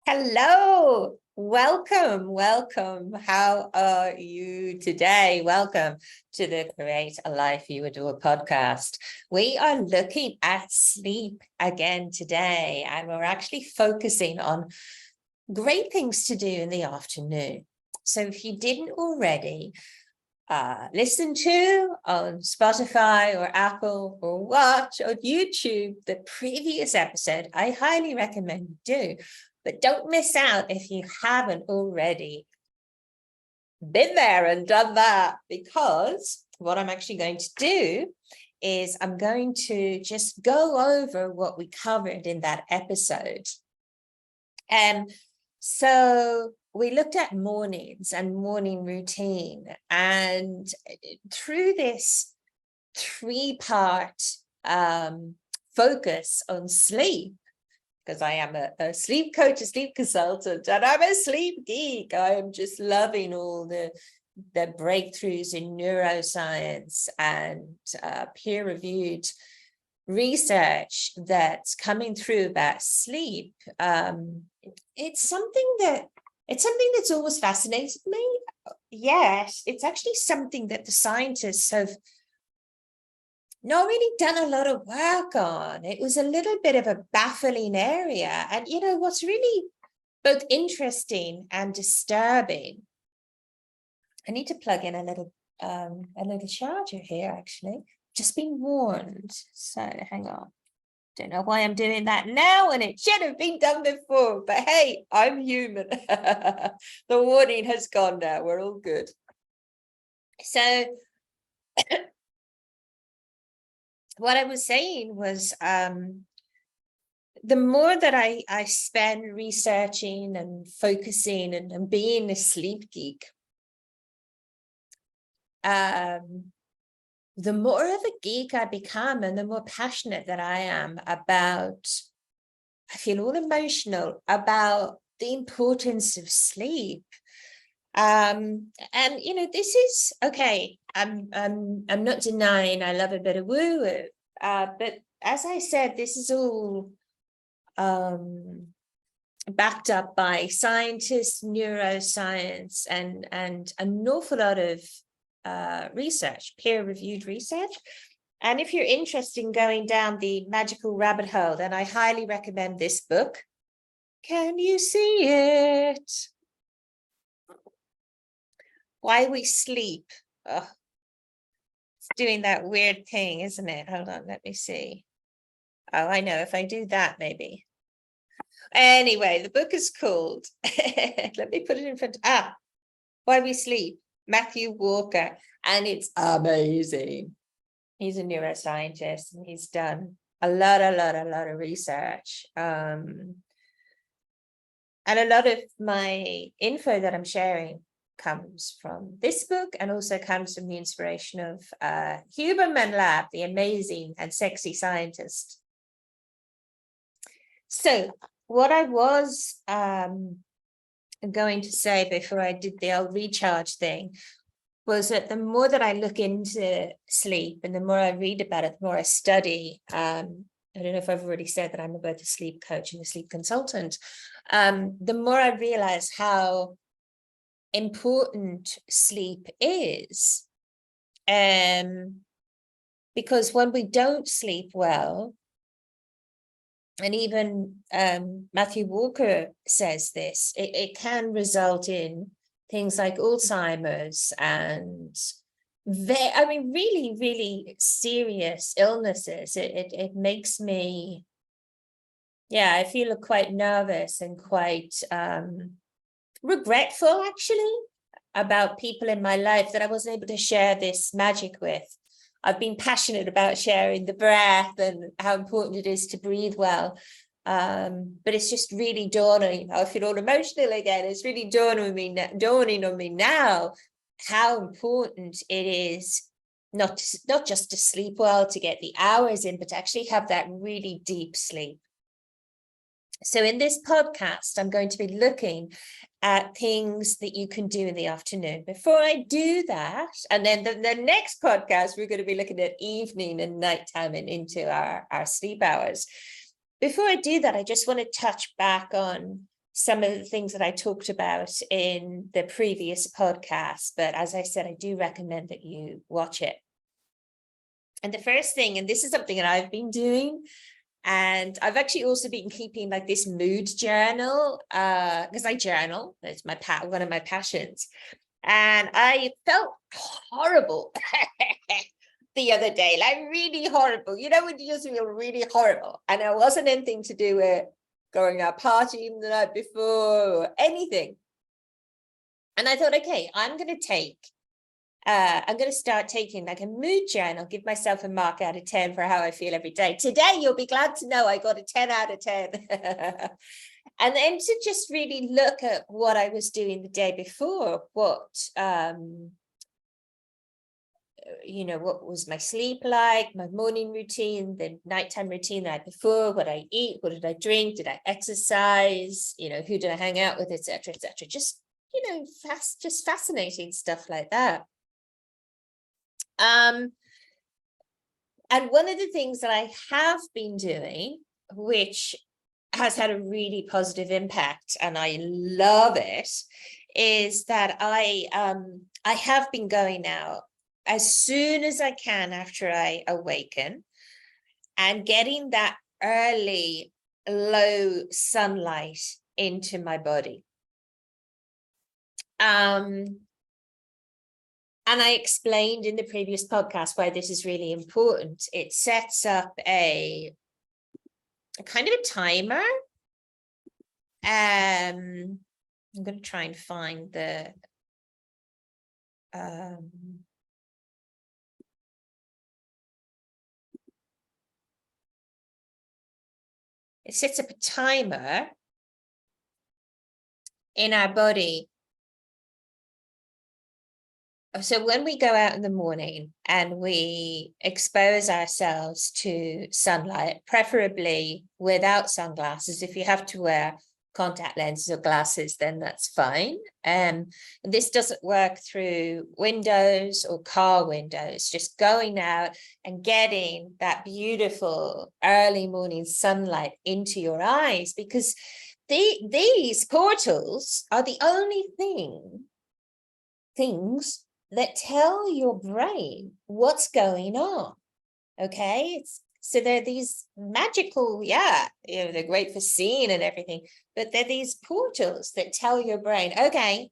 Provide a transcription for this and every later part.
Hello, welcome. How are you today? Welcome to the Create a Life You Adore podcast. We are looking at sleep again today, and we're actually focusing on great things to do in the afternoon. So if you didn't already, listen to on Spotify or Apple or watch on YouTube the previous episode, I highly recommend you do. But don't miss out if you haven't already been there and done that, because what I'm actually going to do is I'm going to just go over what we covered in that episode. And so we looked at mornings and morning routine, and through this three-part focus on sleep, because I am a sleep coach, a sleep consultant, and I'm a sleep geek. I am just loving all the breakthroughs in neuroscience and peer-reviewed research that's coming through about sleep. It's something that's always fascinated me. Yes, it's actually something that the scientists have not really done a lot of work on. It was a little bit of a baffling area. And what's really both interesting and disturbing, I need to plug in a little charger here, actually. Just been warned. So hang on. Don't know why I'm doing that now, and it should have been done before, but hey, I'm human. The warning has gone now. We're all good. So what I was saying was, the more that I spend researching and focusing and being a sleep geek, the more of a geek I become, and the more passionate that I am about, I feel all emotional about the importance of sleep. And this is okay. I'm not denying I love a bit of woo-woo, but as I said, this is all backed up by scientists, neuroscience, and an awful lot of research, peer-reviewed research. And if you're interested in going down the magical rabbit hole, then I highly recommend this book. Can you see it? Why We Sleep. Oh, it's doing that weird thing, isn't it? Hold on, let me see. Oh, I know, if I do that, maybe. Anyway, the book is called, let me put it in front. Why We Sleep, Matthew Walker, and it's amazing. He's a neuroscientist, and he's done a lot of research. And a lot of my info that I'm sharing comes from this book, and also comes from the inspiration of Huberman Lab, the amazing and sexy scientist. So what I was going to say before I did the old recharge thing was that the more that I look into sleep, and the more I read about it, the more I study. I don't know if I've already said that I'm both a sleep coach and a sleep consultant. The more I realize how important sleep is. Because when we don't sleep well, and even Matthew Walker says this, it can result in things like Alzheimer's and really, really serious illnesses. It makes me, I feel quite nervous and quite regretful, actually, about people in my life that I wasn't able to share this magic with. I've been passionate about sharing the breath and how important it is to breathe well. But it's just really dawning. I feel all emotional again. It's really dawning on me now how important it is not just to sleep well, to get the hours in, but to actually have that really deep sleep. So in this podcast, I'm going to be looking at things that you can do in the afternoon. Before I do that, and then the next podcast, we're going to be looking at evening and nighttime and into our sleep hours. Before I do that, I just want to touch back on some of the things that I talked about in the previous podcast, but as I said, I do recommend that you watch it. And the first thing, and this is something that I've been doing, and I've actually also been keeping like this mood journal, because I journal. It's one of my passions. And I felt horrible the other day, like really horrible. You know, when you just feel really horrible. And it wasn't anything to do with going out partying the night before or anything. And I thought, okay, I'm going to start taking like a mood journal, give myself a mark out of 10 for how I feel every day. Today, you'll be glad to know I got a 10 out of 10. And then to just really look at what I was doing the day before, what was my sleep like, my morning routine, the nighttime routine the night before, what I eat, what did I drink, did I exercise, who did I hang out with, etc., etc. Just, just fascinating stuff like that. And one of the things that I have been doing, which has had a really positive impact, and I love it, is that I have been going out as soon as I can after I awaken and getting that early low sunlight into my body. And I explained in the previous podcast why this is really important. It sets up a kind of a timer. I'm going to try and find the it sets up a timer in our body. So when we go out in the morning and we expose ourselves to sunlight, preferably without sunglasses, if you have to wear contact lenses or glasses, then that's fine. This doesn't work through windows or car windows, just going out and getting that beautiful early morning sunlight into your eyes, because these portals are the only things that tell your brain what's going on. Okay, so they're these magical, they're great for seeing and everything, but they're these portals that tell your brain, okay,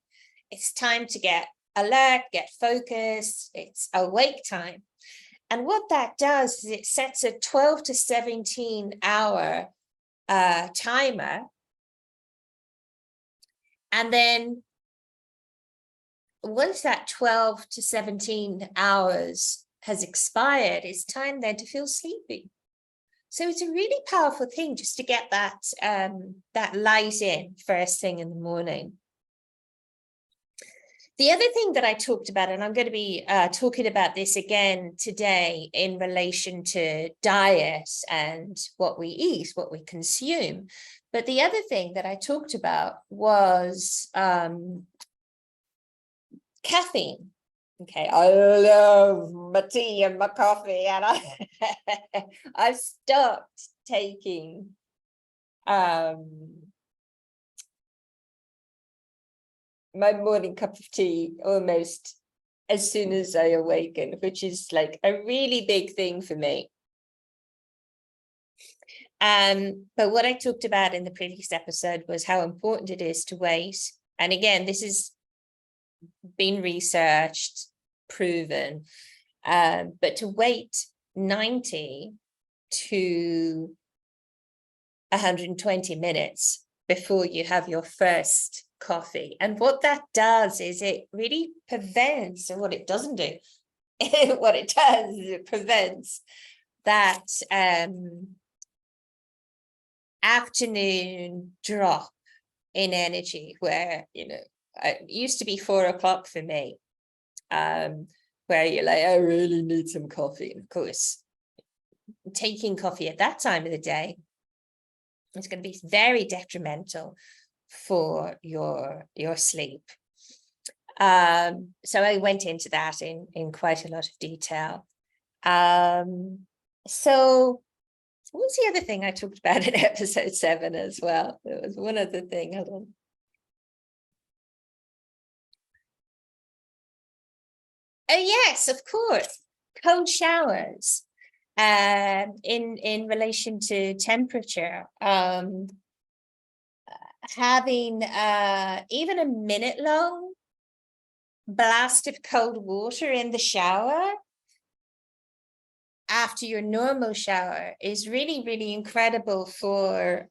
it's time to get alert, get focused, it's awake time. And what that does is it sets a 12 to 17 hour timer. And then once that 12 to 17 hours has expired, it's time then to feel sleepy. So it's a really powerful thing just to get that light in first thing in the morning. The other thing that I talked about, and I'm going to be talking about this again today in relation to diet and what we eat, what we consume. But the other thing that I talked about was caffeine. Okay, I love my tea and my coffee, and I've stopped taking my morning cup of tea almost as soon as I awaken, which is like a really big thing for me. But what I talked about in the previous episode was how important it is to wait. And again, this is been researched, proven, but to wait 90 to 120 minutes before you have your first coffee. And what that does is it really prevents, or what it doesn't do, what it does is it prevents that afternoon drop in energy where, it used to be 4 o'clock for me, where you're like, I really need some coffee. And of course, taking coffee at that time of the day is going to be very detrimental for your sleep. So I went into that in quite a lot of detail. So What was the other thing I talked about in episode 7 as well? There was one other thing. Hold on. Oh, yes, of course. Cold showers in relation to temperature. Having even a minute long blast of cold water in the shower after your normal shower is really, really incredible for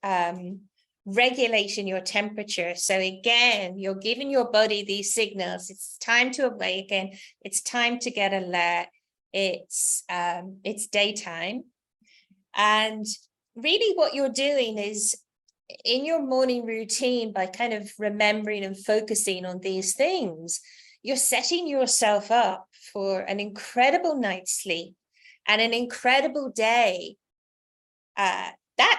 regulating your temperature. So again, you're giving your body these signals. It's time to awaken. It's time to get alert. It's daytime. And really what you're doing is in your morning routine, by kind of remembering and focusing on these things, you're setting yourself up for an incredible night's sleep and an incredible day that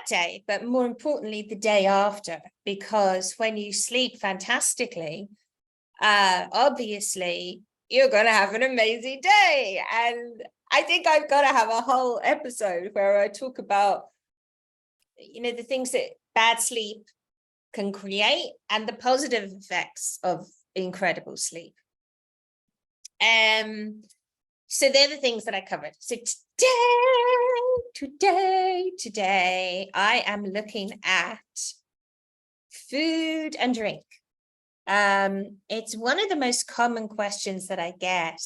day, but more importantly, the day after, because when you sleep fantastically, obviously, you're going to have an amazing day. And I think I've got to have a whole episode where I talk about, the things that bad sleep can create and the positive effects of incredible sleep. So they're the things that I covered. So today, I am looking at food and drink. It's one of the most common questions that I get,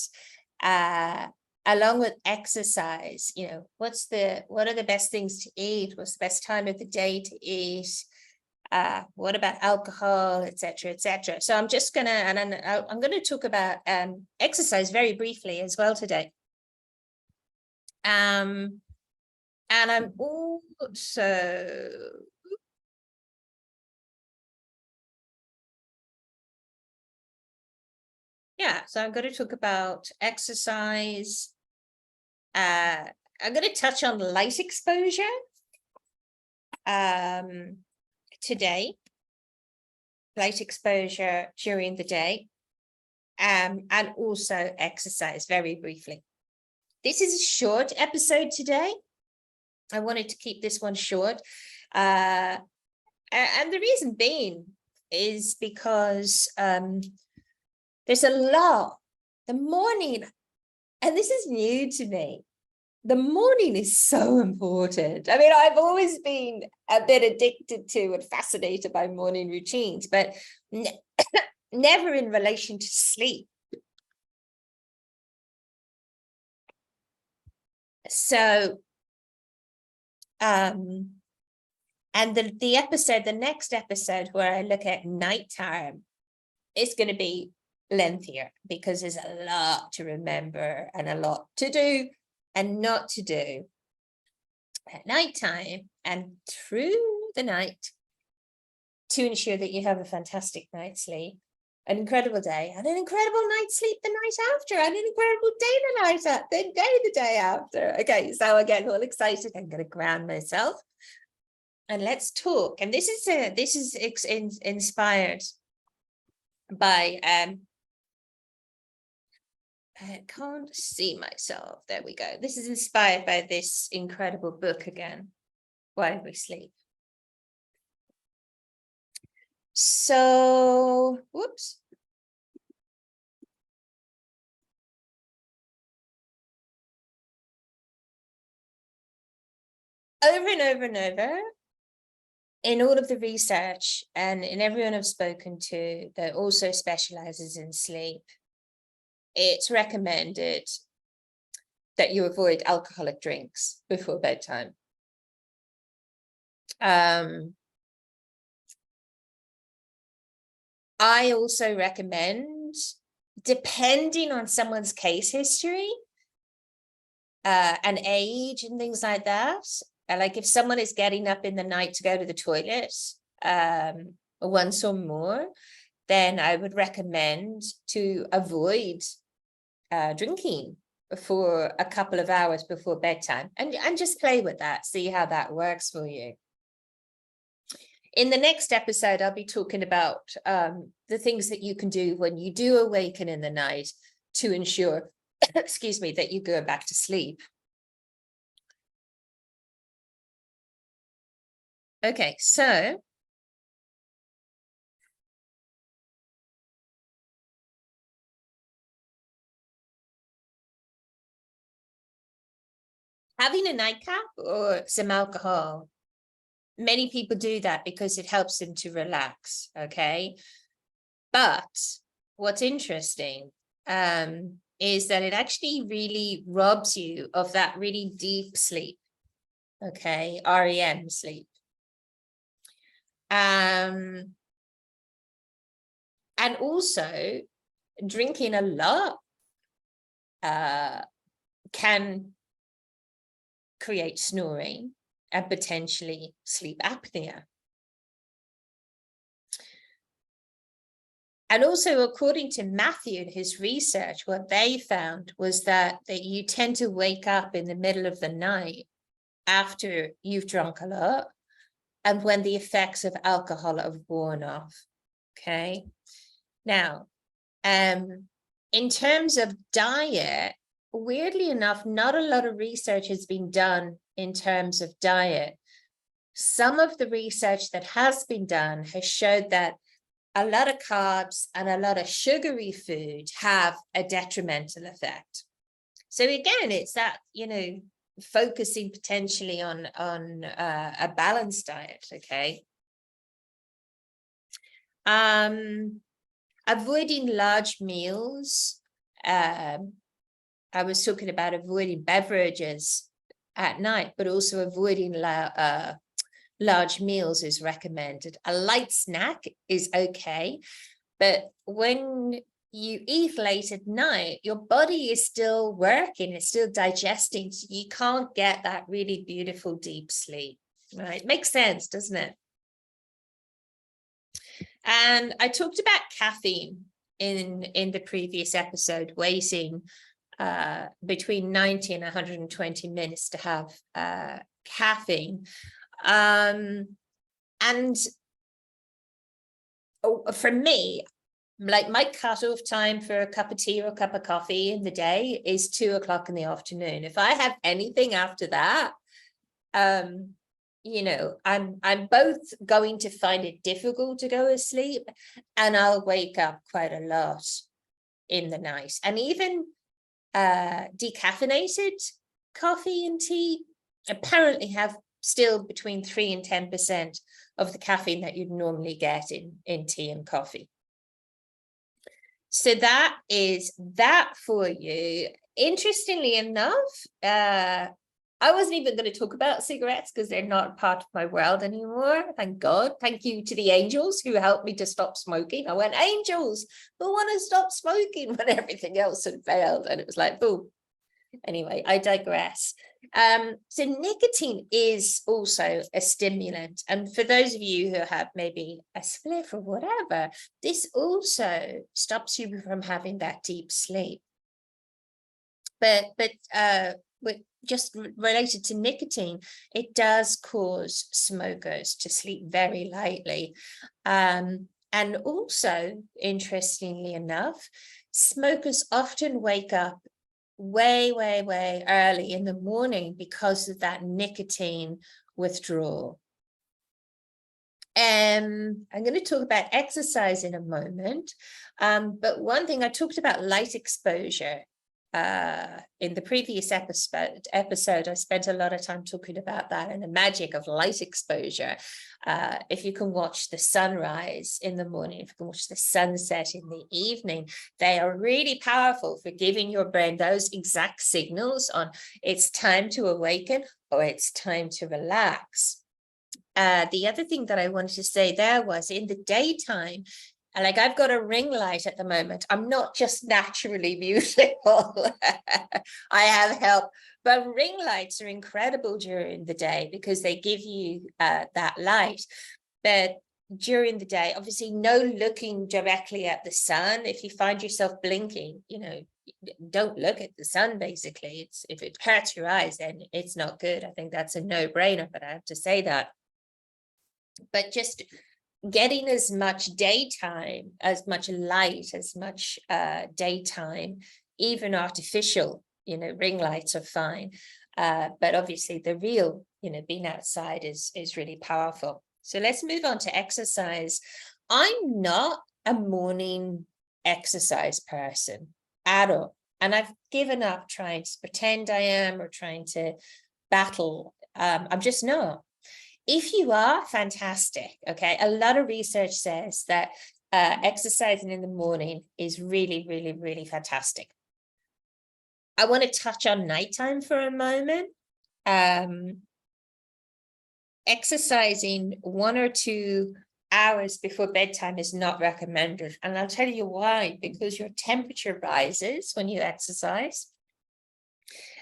along with exercise. What are the best things to eat? What's the best time of the day to eat? What about alcohol, etc., etc. So I'm just gonna, and I'm gonna talk about exercise very briefly as well today. And I'm also so I'm going to talk about exercise. I'm going to touch on light exposure today, light exposure during the day, and also exercise very briefly. This is a short episode today. I wanted to keep this one short. And the reason being is because there's a lot. The morning, and this is new to me, the morning is so important. I mean, I've always been a bit addicted to and fascinated by morning routines, but never in relation to sleep. So, and the next episode where I look at nighttime, it's going to be lengthier because there's a lot to remember and a lot to do and not to do at nighttime and through the night to ensure that you have a fantastic night's sleep, an incredible day, and an incredible night's sleep the night after, and an incredible day the day after. Okay, so I get all excited. I'm going to ground myself and let's talk. And this is inspired by I can't see myself. There we go. This is inspired by this incredible book again, Why We Sleep. So, whoops. Over and over and over, in all of the research and in everyone I've spoken to that also specializes in sleep, it's recommended that you avoid alcoholic drinks before bedtime. I also recommend, depending on someone's case history and age and things like that, like if someone is getting up in the night to go to the toilet once or more, then I would recommend to avoid drinking for a couple of hours before bedtime and just play with that, see how that works for you. In the next episode, I'll be talking about the things that you can do when you do awaken in the night to ensure, excuse me, that you go back to sleep. Okay, so having a nightcap or some alcohol, many people do that because it helps them to relax, okay? But what's interesting is that it actually really robs you of that really deep sleep, okay? REM sleep. And also drinking a lot can create snoring and potentially sleep apnea. And also, according to Matthew and his research, what they found was that you tend to wake up in the middle of the night after you've drunk a lot and when the effects of alcohol have worn off. Okay. Now, in terms of diet, weirdly enough, not a lot of research has been done in terms of diet. Some of the research that has been done has showed that a lot of carbs and a lot of sugary food have a detrimental effect. So again, it's that, focusing potentially on a balanced diet, okay? Avoiding large meals. I was talking about avoiding beverages at night, but also avoiding large meals is recommended. A light snack is okay, but when you eat late at night, your body is still working, it's still digesting, so you can't get that really beautiful deep sleep, right? Makes sense, doesn't it? And I talked about caffeine in the previous episode, waiting between 90 and 120 minutes to have caffeine. And for me, like my cutoff time for a cup of tea or a cup of coffee in the day is 2 o'clock in the afternoon. If I have anything after that, I'm both going to find it difficult to go to sleep, and I'll wake up quite a lot in the night. And even decaffeinated coffee and tea apparently have still between 3 and 10% of the caffeine that you'd normally get in tea and coffee. So that is that for you. Interestingly enough, I wasn't even going to talk about cigarettes because they're not part of my world anymore. Thank God. Thank you to the angels who helped me to stop smoking. I went, angels, who want to stop smoking when everything else had failed? And it was like, boom. Anyway, I digress. So nicotine is also a stimulant. And for those of you who have maybe a spliff or whatever, this also stops you from having that deep sleep. But just related to nicotine, it does cause smokers to sleep very lightly. And also, interestingly enough, smokers often wake up way early in the morning because of that nicotine withdrawal. I'm going to talk about exercise in a moment, but one thing I talked about light exposure in the previous episode. I spent a lot of time talking about that and the magic of light exposure. If you can watch the sunrise in the morning, if you can watch the sunset in the evening, they are really powerful for giving your brain those exact signals on it's time to awaken or it's time to relax. The other thing that I wanted to say there was in the daytime, like I've got a ring light at the moment. I'm not just naturally beautiful. I have help, but ring lights are incredible during the day because they give you that light. But during the day, obviously no looking directly at the sun. If you find yourself blinking, don't look at the sun, basically. If it hurts your eyes, then it's not good. I think that's a no-brainer, but I have to say that. But just getting as much daytime, as much light, as much daytime, even artificial, ring lights are fine. But obviously the real, being outside is really powerful. So let's move on to exercise. I'm not a morning exercise person at all. And I've given up trying to pretend I am or trying to battle. I'm just not. If you are, fantastic. Okay. A lot of research says that exercising in the morning is really, really, really fantastic. I want to touch on nighttime for a moment. Exercising 1 or 2 hours before bedtime is not recommended. And I'll tell you why, because your temperature rises when you exercise.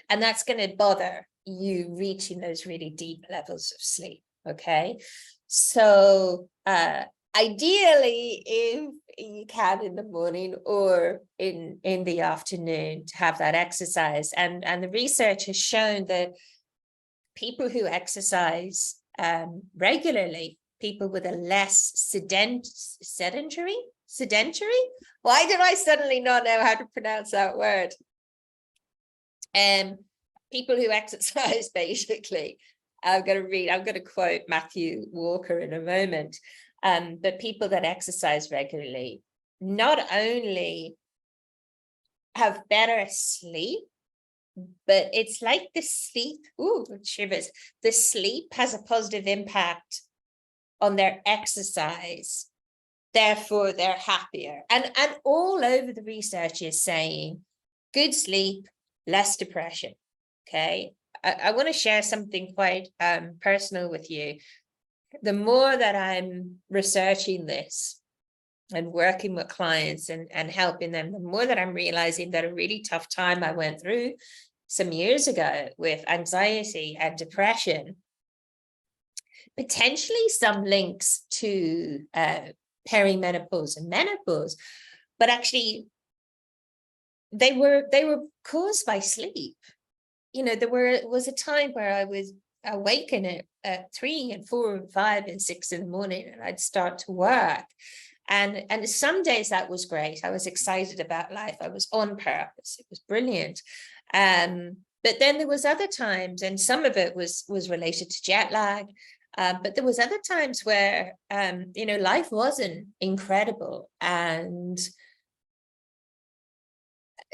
And that's going to bother you reaching those really deep levels of sleep. Okay. So ideally, if you can in the morning or in the afternoon to have that exercise. And the research has shown that people who exercise regularly, people with a less sedentary. Why did I suddenly not know how to pronounce that word? People who exercise, basically, I'm going to quote Matthew Walker in a moment, but people that exercise regularly not only have better sleep, but it's like the sleep, shivers, the sleep has a positive impact on their exercise. Therefore, they're happier. And all over the research is saying good sleep, less depression. Okay. I want to share something quite personal with you. The more that I'm researching this and working with clients and helping them, the more that I'm realizing that a really tough time I went through some years ago with anxiety and depression, potentially some links to perimenopause and menopause, but actually they were caused by sleep. There was a time where I was awaken at 3 and 4 and 5 and 6 in the morning, and I'd start to work. And some days that was great. I was excited about life. I was on purpose. It was brilliant. But then there was other times, and some of it was related to jet lag. But there was other times where, life wasn't incredible. And,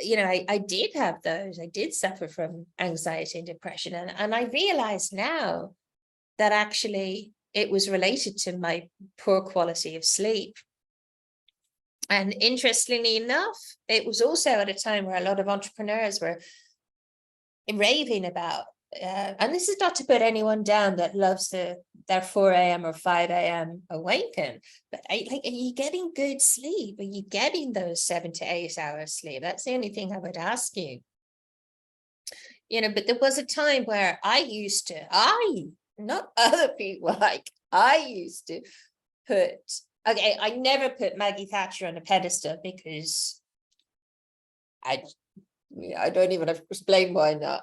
I did have those. I did suffer from anxiety and depression. And I realized now that actually it was related to my poor quality of sleep. And interestingly enough, it was also at a time where a lot of entrepreneurs were raving about, and this is not to put anyone down that loves their 4 a.m. or 5 a.m. awaken, but are you getting good sleep? Are you getting those 7 to 8 hours sleep? That's the only thing I would ask you. But there was a time where not other people, I used to I never put Maggie Thatcher on a pedestal because I don't even have to explain why not.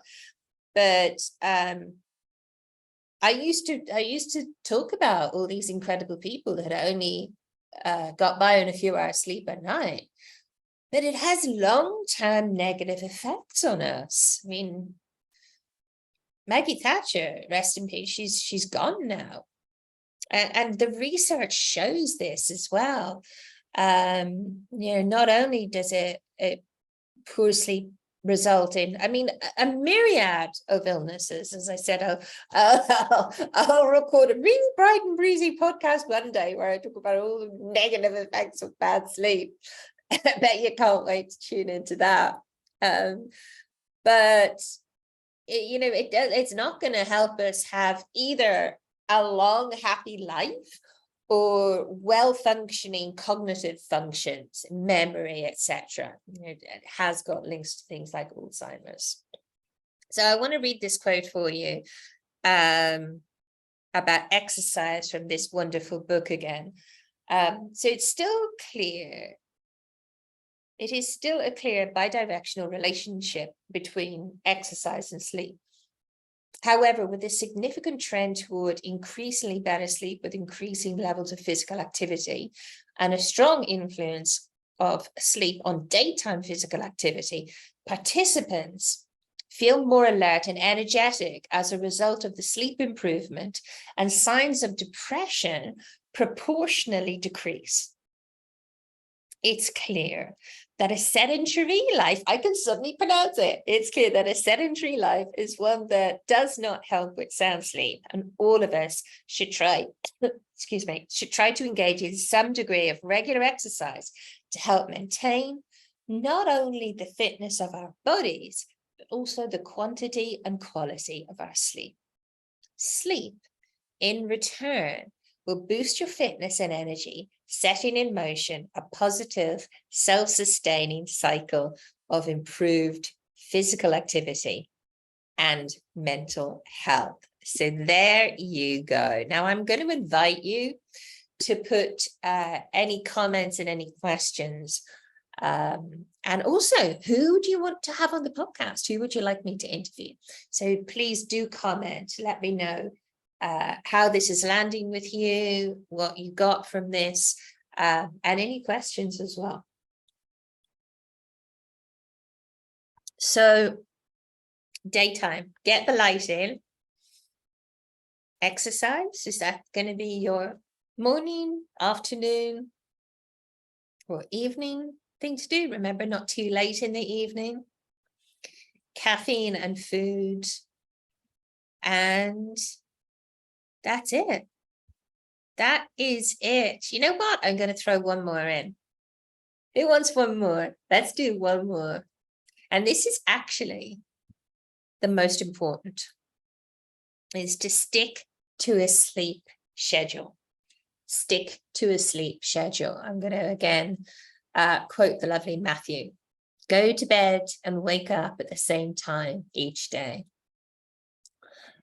But I used to talk about all these incredible people that only got by on a few hours sleep at night. But it has long-term negative effects on us. I mean, Maggie Thatcher, rest in peace, she's gone now. And the research shows this as well. Not only does it poor sleep result in, a myriad of illnesses. As I said, I'll record a really bright and breezy podcast one day where I talk about all the negative effects of bad sleep. I bet you can't wait to tune into that. But it's not going to help us have either a long, happy life or well-functioning cognitive functions, memory, etc. It has got links to things like Alzheimer's. So I want to read this quote for you about exercise from this wonderful book again. So it's still clear. It is still a clear bidirectional relationship between exercise and sleep. However, with a significant trend toward increasingly better sleep with increasing levels of physical activity and a strong influence of sleep on daytime physical activity, participants feel more alert and energetic as a result of the sleep improvement, and signs of depression proportionally decrease. It's clear that a sedentary life, I can suddenly pronounce it. It's clear that a sedentary life is one that does not help with sound sleep, and all of us should try, should try to engage in some degree of regular exercise to help maintain not only the fitness of our bodies, but also the quantity and quality of our sleep. Sleep, in return, will boost your fitness and energy, setting in motion a positive, self-sustaining cycle of improved physical activity and mental health. So there you go. Now I'm going to invite you to put any comments and any questions. And also, who do you want to have on the podcast? Who would you like me to interview? So please do comment. Let me know how this is landing with you, what you got from this, and any questions as well. So daytime, get the light in. Exercise, is that going to be your morning, afternoon, or evening thing to do? Remember, not too late in the evening. Caffeine and food. And that's it. That is it. You know what? I'm going to throw one more in. Who wants one more? Let's do one more. And this is actually the most important, is to stick to a sleep schedule. Stick to a sleep schedule. I'm going to again quote the lovely Matthew. Go to bed and wake up at the same time each day.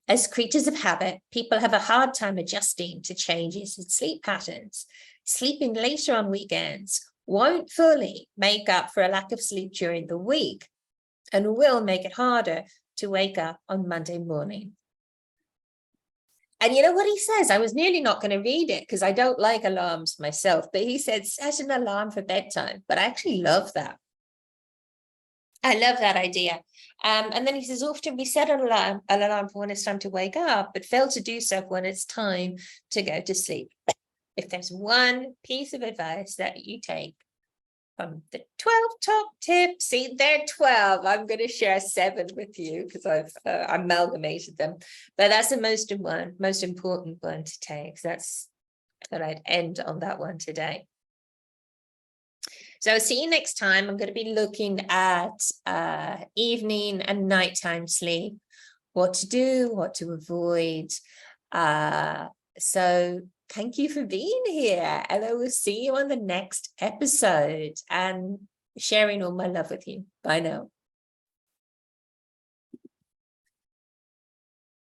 As creatures of habit, people have a hard time adjusting to changes in sleep patterns. Sleeping later on weekends won't fully make up for a lack of sleep during the week, and will make it harder to wake up on Monday morning. And you know what he says? I was nearly not going to read it because I don't like alarms myself, but he said set an alarm for bedtime. But I actually love that. I love that idea. And then he says, often we set an alarm for when it's time to wake up, but fail to do so when it's time to go to sleep. If there's one piece of advice that you take from the 12 top tips, see, they're 12. I'm going to share 7 with you because I've amalgamated them. But that's the most important one to take. So that's what I'd end on that one today. So see you next time. I'm going to be looking at evening and nighttime sleep, what to do, what to avoid. So thank you for being here, and I will see you on the next episode and sharing all my love with you. Bye now.